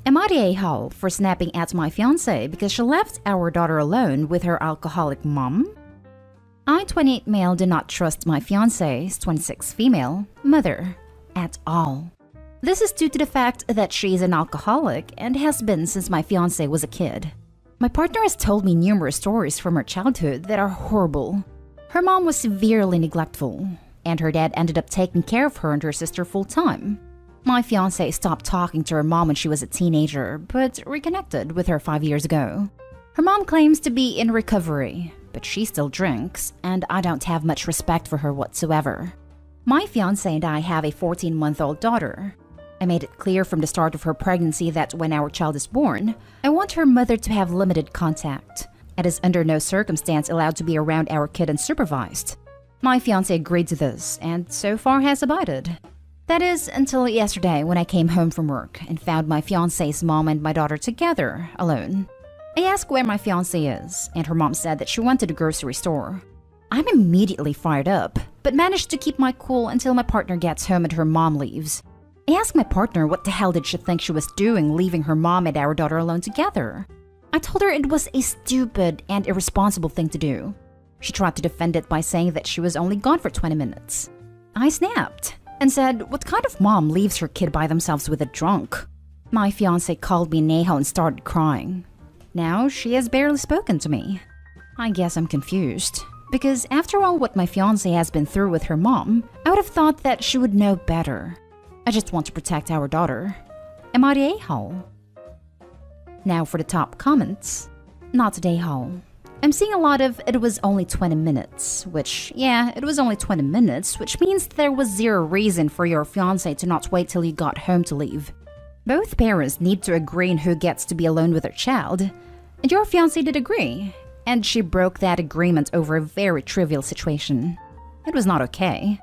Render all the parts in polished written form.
Am I the a-hole for snapping at my fiancé because she left our daughter alone with her alcoholic mom? I, 28 male, do not trust my fiancé's 26 female mother at all. This is due to the fact that she is an alcoholic and has been since my fiancé was a kid. My partner has told me numerous stories from her childhood that are horrible. Her mom was severely neglectful, and her dad ended up taking care of her and her sister full-time. My fiancé stopped talking to her mom when she was a teenager, but reconnected with her 5 years ago. Her mom claims to be in recovery, but she still drinks, and I don't have much respect for her whatsoever. My fiancé and I have a 14-month-old daughter. I made it clear from the start of her pregnancy that when our child is born, I want her mother to have limited contact, and is under no circumstance allowed to be around our kid unsupervised. My fiancé agreed to this, and so far has abided. That is, until yesterday when I came home from work and found my fiancé's mom and my daughter together, alone. I asked where my fiancé is, and her mom said that she went to the grocery store. I'm immediately fired up, but managed to keep my cool until my partner gets home and her mom leaves. I asked my partner what the hell did she think she was doing leaving her mom and our daughter alone together. I told her it was a stupid and irresponsible thing to do. She tried to defend it by saying that she was only gone for 20 minutes. I snapped and said, what kind of mom leaves her kid by themselves with a drunk? My fiancé called me Neho and started crying. Now she has barely spoken to me. I guess I'm confused, because after all what my fiancé has been through with her mom, I would have thought that she would know better. I just want to protect our daughter. Am I the a-hole? Now for the top comments. Not the a-hole. I'm seeing a lot of it was only 20 minutes, which, yeah, it was only 20 minutes, which means there was zero reason for your fiancé to not wait till you got home to leave. Both parents need to agree on who gets to be alone with their child, and your fiancé did agree, and she broke that agreement over a very trivial situation. It was not okay.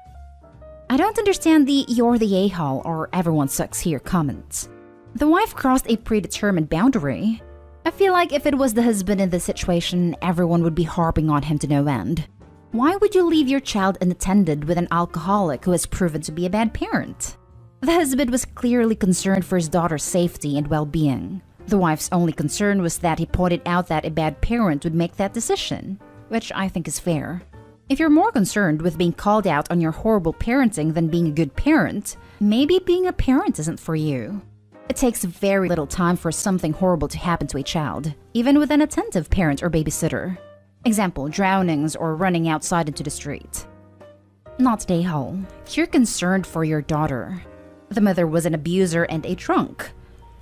I don't understand the "you're the a-hole" or "everyone sucks here" comments. The wife crossed a predetermined boundary. I feel like if it was the husband in this situation, everyone would be harping on him to no end. Why would you leave your child unattended with an alcoholic who has proven to be a bad parent? The husband was clearly concerned for his daughter's safety and well-being. The wife's only concern was that he pointed out that a bad parent would make that decision, which I think is fair. If you're more concerned with being called out on your horrible parenting than being a good parent, maybe being a parent isn't for you. It takes very little time for something horrible to happen to a child, even with an attentive parent or babysitter. Example, drownings or running outside into the street. Not the a-hole. You're concerned for your daughter. The mother was an abuser and a drunk.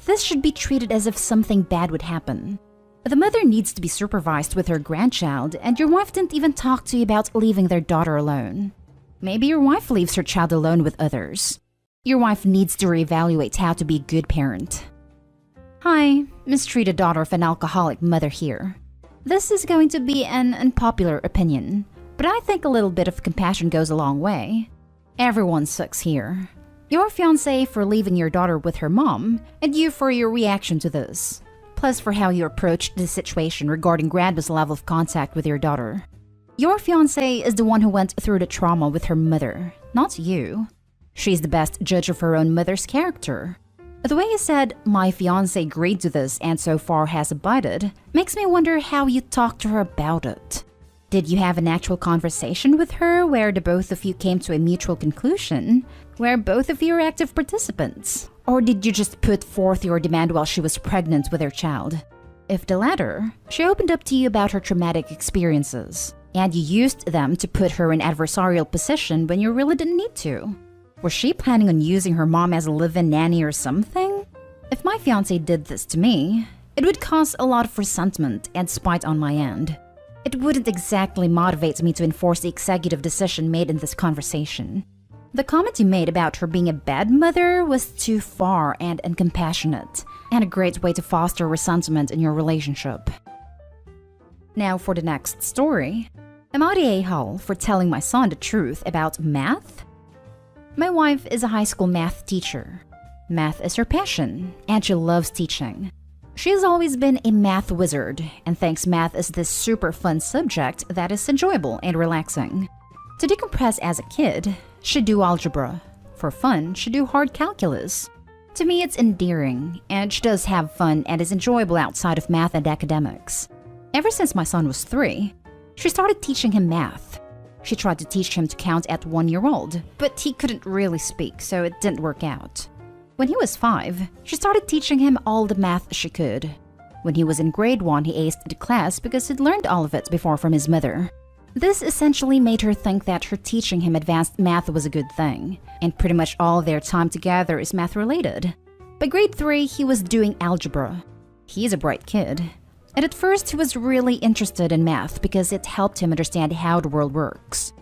This should be treated as if something bad would happen. The mother needs to be supervised with her grandchild, and your wife didn't even talk to you about leaving their daughter alone. Maybe your wife leaves her child alone with others. Your wife needs to reevaluate how to be a good parent. Hi, mistreated daughter of an alcoholic mother here. This is going to be an unpopular opinion, but I think a little bit of compassion goes a long way. Everyone sucks here. Your fiancé for leaving your daughter with her mom, and you for your reaction to this. Plus for how you approached the situation regarding grandma's level of contact with your daughter. Your fiancé is the one who went through the trauma with her mother, not you. She's the best judge of her own mother's character. The way you said, my fiancé agreed to this and so far has abided, makes me wonder how you talked to her about it. Did you have an actual conversation with her where the both of you came to a mutual conclusion, where both of you are active participants? Or did you just put forth your demand while she was pregnant with her child? If the latter, she opened up to you about her traumatic experiences, and you used them to put her in adversarial position when you really didn't need to. Was she planning on using her mom as a live-in nanny or something? If my fiancé did this to me, it would cause a lot of resentment and spite on my end. It wouldn't exactly motivate me to enforce the executive decision made in this conversation. The comment you made about her being a bad mother was too far and uncompassionate, and a great way to foster resentment in your relationship. Now for the next story. Am I the a-hole for telling my son the truth about math? My wife is a high school math teacher. Math is her passion, and she loves teaching. She has always been a math wizard, and thinks math is this super fun subject that is enjoyable and relaxing. To decompress as a kid, she'd do algebra. For fun, she'd do hard calculus. To me, it's endearing, and she does have fun and is enjoyable outside of math and academics. Ever since my son was 3, she started teaching him math. She tried to teach him to count at 1 year old, but he couldn't really speak, so it didn't work out. When he was 5, she started teaching him all the math she could. When he was in grade 1, he aced the class because he'd learned all of it before from his mother. This essentially made her think that her teaching him advanced math was a good thing, and pretty much all their time together is math-related. By grade 3, he was doing algebra. He's a bright kid. And at first, he was really interested in math because it helped him understand how the world works.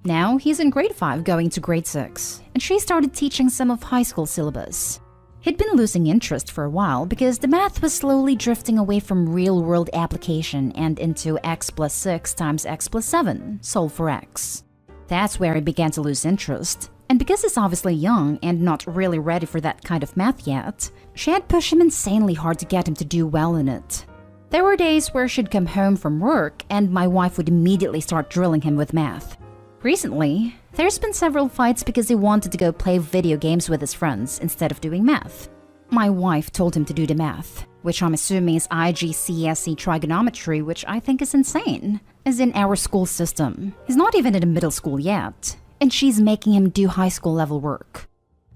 Now, he's in grade 5 going to grade 6, and she started teaching some of high school syllabus. He'd been losing interest for a while because the math was slowly drifting away from real-world application and into x plus 6 times x plus 7, solve for x. That's where he began to lose interest. And because he's obviously young and not really ready for that kind of math yet, she had pushed him insanely hard to get him to do well in it. There were days where she'd come home from work and my wife would immediately start drilling him with math. Recently, there's been several fights because he wanted to go play video games with his friends instead of doing math. My wife told him to do the math, which I'm assuming is IGCSE trigonometry, which I think is insane, as in our school system. He's not even in middle school yet, and she's making him do high school level work.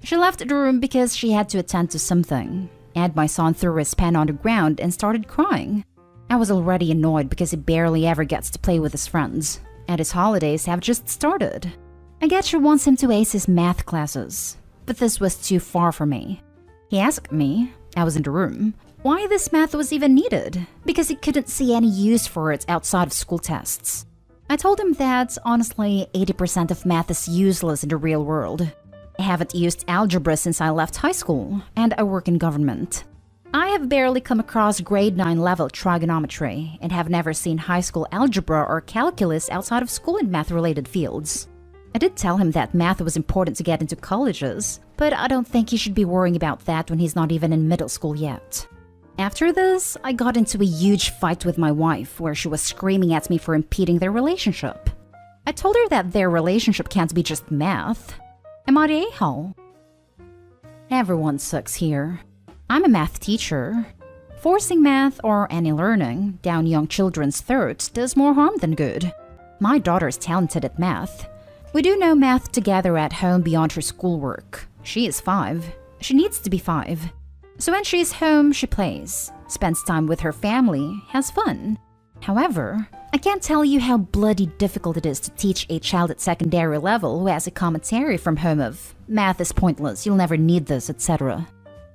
She left the room because she had to attend to something, and my son threw his pen on the ground and started crying. I was already annoyed because he barely ever gets to play with his friends, and his holidays have just started. I guess she wants him to ace his math classes, but this was too far for me. He asked me, I was in the room, why this math was even needed, because he couldn't see any use for it outside of school tests. I told him that, honestly, 80% of math is useless in the real world. I haven't used algebra since I left high school, and I work in government. I have barely come across grade 9 level trigonometry and have never seen high school algebra or calculus outside of school in math-related fields. I did tell him that math was important to get into colleges, but I don't think he should be worrying about that when he's not even in middle school yet. After this, I got into a huge fight with my wife where she was screaming at me for impeding their relationship. I told her that their relationship can't be just math. Am I the a-hole? Everyone sucks here. I'm a math teacher. Forcing math or any learning down young children's throats does more harm than good. My daughter's talented at math. We do no math together at home beyond her schoolwork. She is 5. She needs to be 5. So when she's home, she plays, spends time with her family, has fun. However, I can't tell you how bloody difficult it is to teach a child at secondary level who has a commentary from home of, math is pointless, you'll never need this, etc.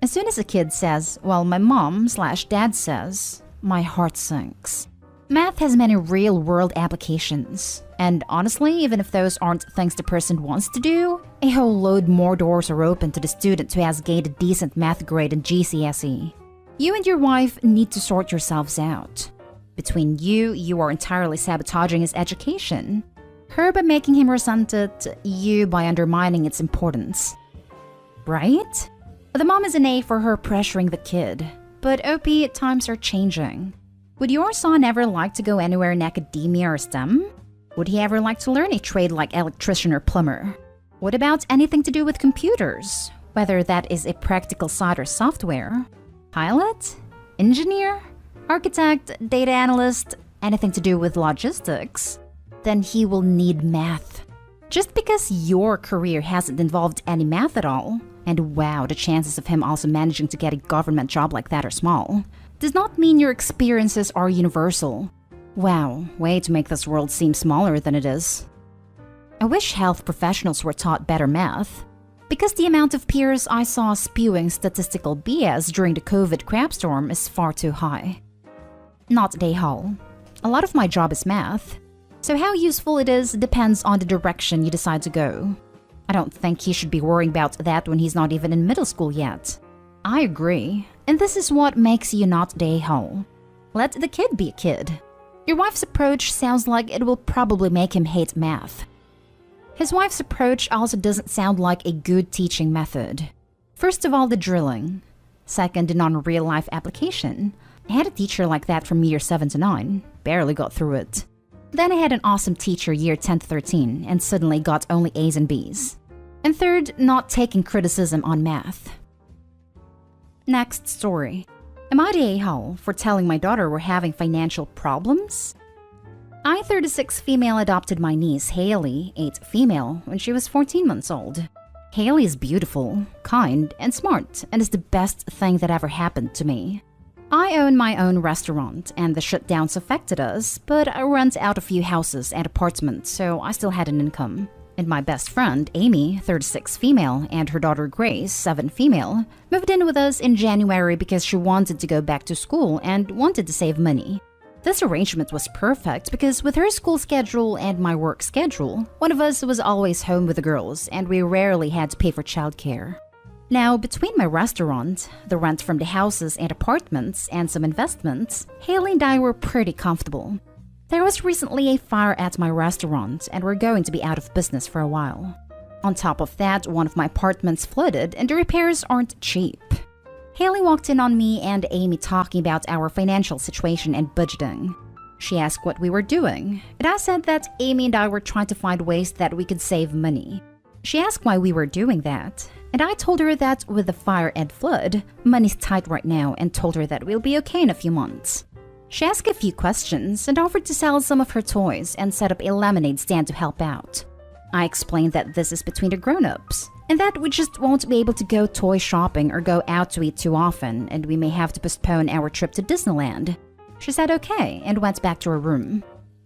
As soon as a kid says, well, my mom/dad says, my heart sinks. Math has many real-world applications, and honestly, even if those aren't things the person wants to do, a whole load more doors are open to the student who has gained a decent math grade in GCSE. You and your wife need to sort yourselves out. Between you, you are entirely sabotaging his education. Her by making him resent it, you by undermining its importance. Right? The mom is an A for her pressuring the kid, but OP, times are changing. Would your son ever like to go anywhere in academia or STEM? Would he ever like to learn a trade like electrician or plumber? What about anything to do with computers? Whether that is a practical side or software? Pilot? Engineer? Architect? Data analyst? Anything to do with logistics? Then he will need math. Just because your career hasn't involved any math at all, and wow, the chances of him also managing to get a government job like that are small, does not mean your experiences are universal. Wow, way to make this world seem smaller than it is. I wish health professionals were taught better math, because the amount of peers I saw spewing statistical BS during the COVID crapstorm is far too high. Not day hall. A lot of my job is math, so how useful it is depends on the direction you decide to go. I don't think he should be worrying about that when he's not even in middle school yet. I agree, and this is what makes you not the a-hole. Let the kid be a kid. Your wife's approach sounds like it will probably make him hate math. His wife's approach also doesn't sound like a good teaching method. First of all, the drilling. Second, the non-real-life application. I had a teacher like that from year 7 to 9. Barely got through it. Then I had an awesome teacher year 10 to 13 and suddenly got only A's and B's. And third, not taking criticism on math. Next story. Am I the a-hole for telling my daughter we're having financial problems? I, 36 female, adopted my niece, Haley, 8 female, when she was 14 months old. Haley is beautiful, kind, and smart, and is the best thing that ever happened to me. I own my own restaurant, and the shutdowns affected us, but I rent out a few houses and apartments, so I still had an income. And my best friend, Amy, 36 female, and her daughter Grace, 7 female, moved in with us in January because she wanted to go back to school and wanted to save money. This arrangement was perfect because with her school schedule and my work schedule, one of us was always home with the girls, and we rarely had to pay for childcare. Now, between my restaurant, the rent from the houses and apartments, and some investments, Haley and I were pretty comfortable. There was recently a fire at my restaurant, and we're going to be out of business for a while. On top of that, one of my apartments flooded, and the repairs aren't cheap. Haley walked in on me and Amy talking about our financial situation and budgeting. She asked what we were doing, and I said that Amy and I were trying to find ways that we could save money. She asked why we were doing that, and I told her that with the fire and flood, money's tight right now, and told her that we'll be okay in a few months. She asked a few questions and offered to sell some of her toys and set up a lemonade stand to help out. I explained that this is between the grown-ups, and that we just won't be able to go toy shopping or go out to eat too often, and we may have to postpone our trip to Disneyland. She said okay and went back to her room.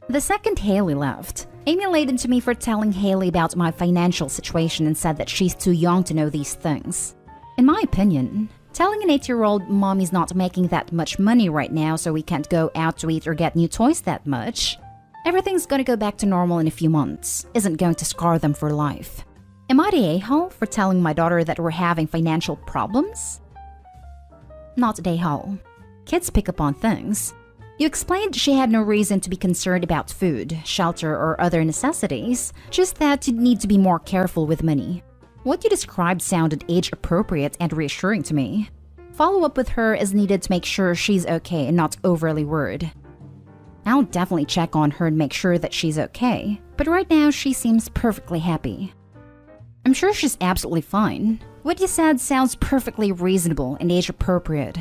The second Haley left, Amy laid into me for telling Haley about my financial situation and said that she's too young to know these things. In my opinion, telling an 8-year-old mommy's not making that much money right now so we can't go out to eat or get new toys that much, everything's gonna go back to normal in a few months, isn't going to scar them for life. Am I the a-hole for telling my daughter that we're having financial problems? Not the a-hole. Kids pick up on things. You explained she had no reason to be concerned about food, shelter, or other necessities, just that you'd need to be more careful with money. What you described sounded age-appropriate and reassuring to me. Follow-up with her is needed to make sure she's okay and not overly worried. I'll definitely check on her and make sure that she's okay, but right now she seems perfectly happy. I'm sure she's absolutely fine. What you said sounds perfectly reasonable and age-appropriate.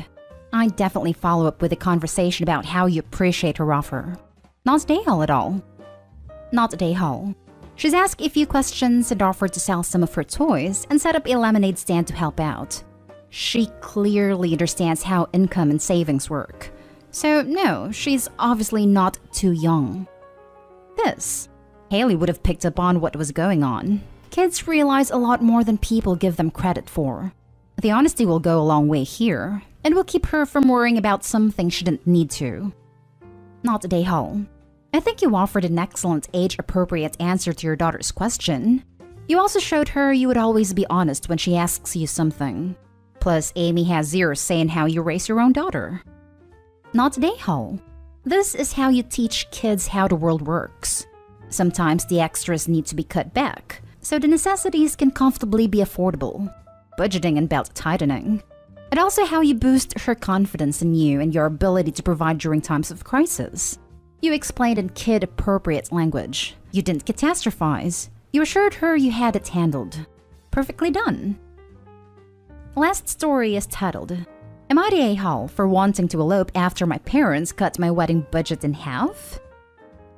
I'd definitely follow up with a conversation about how you appreciate her offer. Not a hole at all. Not a hole. She's asked a few questions and offered to sell some of her toys and set up a lemonade stand to help out. She clearly understands how income and savings work. So no, she's obviously not too young. Haley would have picked up on what was going on. Kids realize a lot more than people give them credit for. The honesty will go a long way here, and will keep her from worrying about something she didn't need to. Not a hole. I think you offered an excellent age-appropriate answer to your daughter's question. You also showed her you would always be honest when she asks you something. Plus, Amy has zero say in how you raise your own daughter. Not a hole. This is how you teach kids how the world works. Sometimes the extras need to be cut back, so the necessities can comfortably be affordable. Budgeting and belt tightening. And also how you boost her confidence in you and your ability to provide during times of crisis. You explained in kid-appropriate language. You didn't catastrophize. You assured her you had it handled. Perfectly done. Last story is titled, Am I the a-hole for wanting to elope after my parents cut my wedding budget in half?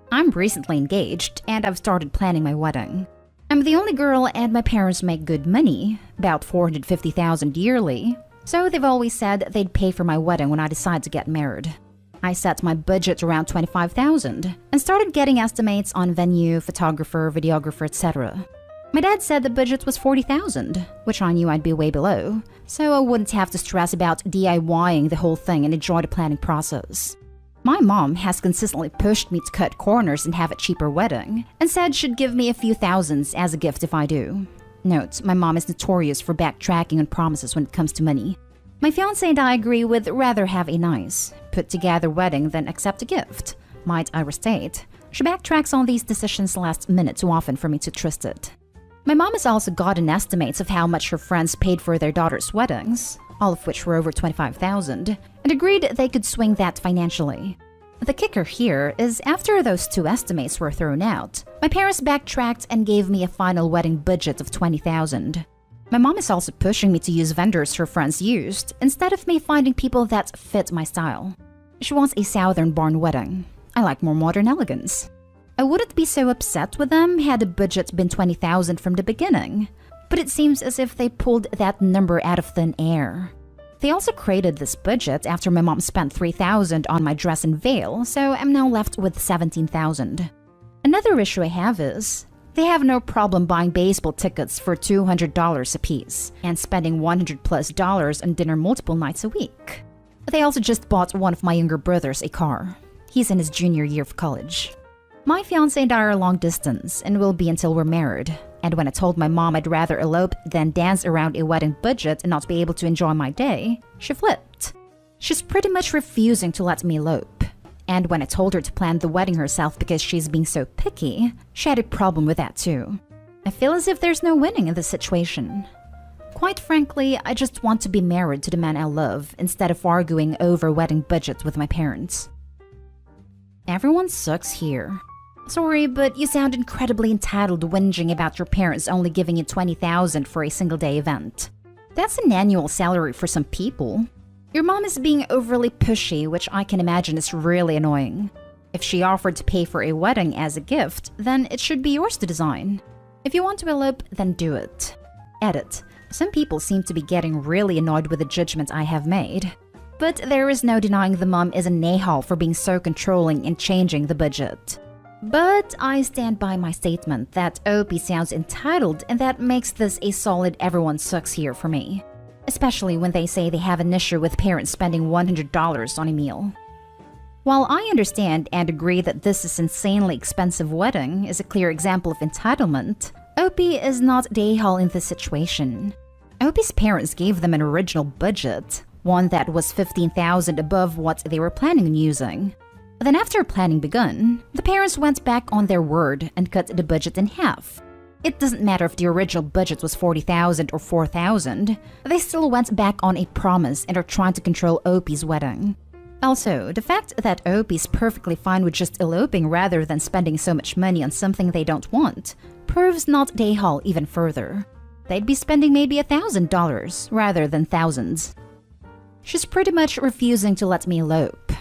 I'm recently engaged and I've started planning my wedding. I'm the only girl and my parents make good money, about $450,000 yearly, so they've always said they'd pay for my wedding when I decide to get married. I set my budget around $25,000 and started getting estimates on venue, photographer, videographer, etc. My dad said the budget was $40,000, which I knew I'd be way below, so I wouldn't have to stress about DIYing the whole thing and enjoy the planning process. My mom has consistently pushed me to cut corners and have a cheaper wedding, and said she'd give me a few thousands as a gift if I do. Note, my mom is notorious for backtracking on promises when it comes to money. My fiancé and I agree would rather have a nice, put-together wedding than accept a gift. Might I restate, she backtracks on these decisions last minute too often for me to trust it. My mom has also gotten estimates of how much her friends paid for their daughters' weddings, all of which were over $25,000, and agreed they could swing that financially. The kicker here is after those two estimates were thrown out, my parents backtracked and gave me a final wedding budget of $20,000. My mom is also pushing me to use vendors her friends used instead of me finding people that fit my style. She wants a southern-born wedding. I like more modern elegance. I wouldn't be so upset with them had the budget been $20,000 from the beginning, but it seems as if they pulled that number out of thin air. They also created this budget after my mom spent $3,000 on my dress and veil, so I'm now left with $17,000. Another issue I have is, they have no problem buying baseball tickets for $200 a piece and spending $100+ on dinner multiple nights a week. They also just bought one of my younger brothers a car. He's in his junior year of college. My fiancé and I are long distance and will be until we're married. And when I told my mom I'd rather elope than dance around a wedding budget and not be able to enjoy my day, she flipped. She's pretty much refusing to let me elope. And when I told her to plan the wedding herself because she's being so picky, she had a problem with that too. I feel as if there's no winning in this situation. Quite frankly, I just want to be married to the man I love instead of arguing over wedding budgets with my parents. Everyone sucks here. Sorry, but you sound incredibly entitled whinging about your parents only giving you $20,000 for a single-day event. That's an annual salary for some people. Your mom is being overly pushy, which I can imagine is really annoying. If she offered to pay for a wedding as a gift, then it should be yours to design. If you want to elope, then do it. Edit. Some people seem to be getting really annoyed with the judgment I have made. But there is no denying the mom is an a-hole for being so controlling and changing the budget. But I stand by my statement that OP sounds entitled, and that makes this a solid everyone sucks here for me. Especially when they say they have an issue with parents spending $100 on a meal. While I understand and agree that this is insanely expensive wedding is a clear example of entitlement, OP is not the a-hole in this situation. OP's parents gave them an original budget, one that was $15,000 above what they were planning on using. Then after planning begun, the parents went back on their word and cut the budget in half. It doesn't matter if the original budget was $40,000 or $4,000, they still went back on a promise and are trying to control OP's wedding. Also, the fact that OP is perfectly fine with just eloping rather than spending so much money on something they don't want proves not the a-hole even further. They'd be spending maybe $1,000 rather than thousands. She's pretty much refusing to let me elope.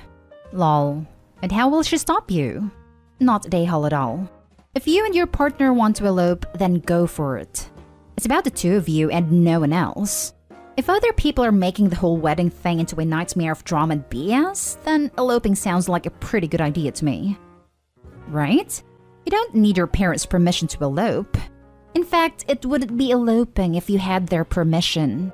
Lol. And how will she stop you? Not the a-hole at all. If you and your partner want to elope, then go for it. It's about the two of you and no one else. If other people are making the whole wedding thing into a nightmare of drama and BS, then eloping sounds like a pretty good idea to me. Right? You don't need your parents' permission to elope. In fact, it wouldn't be eloping if you had their permission.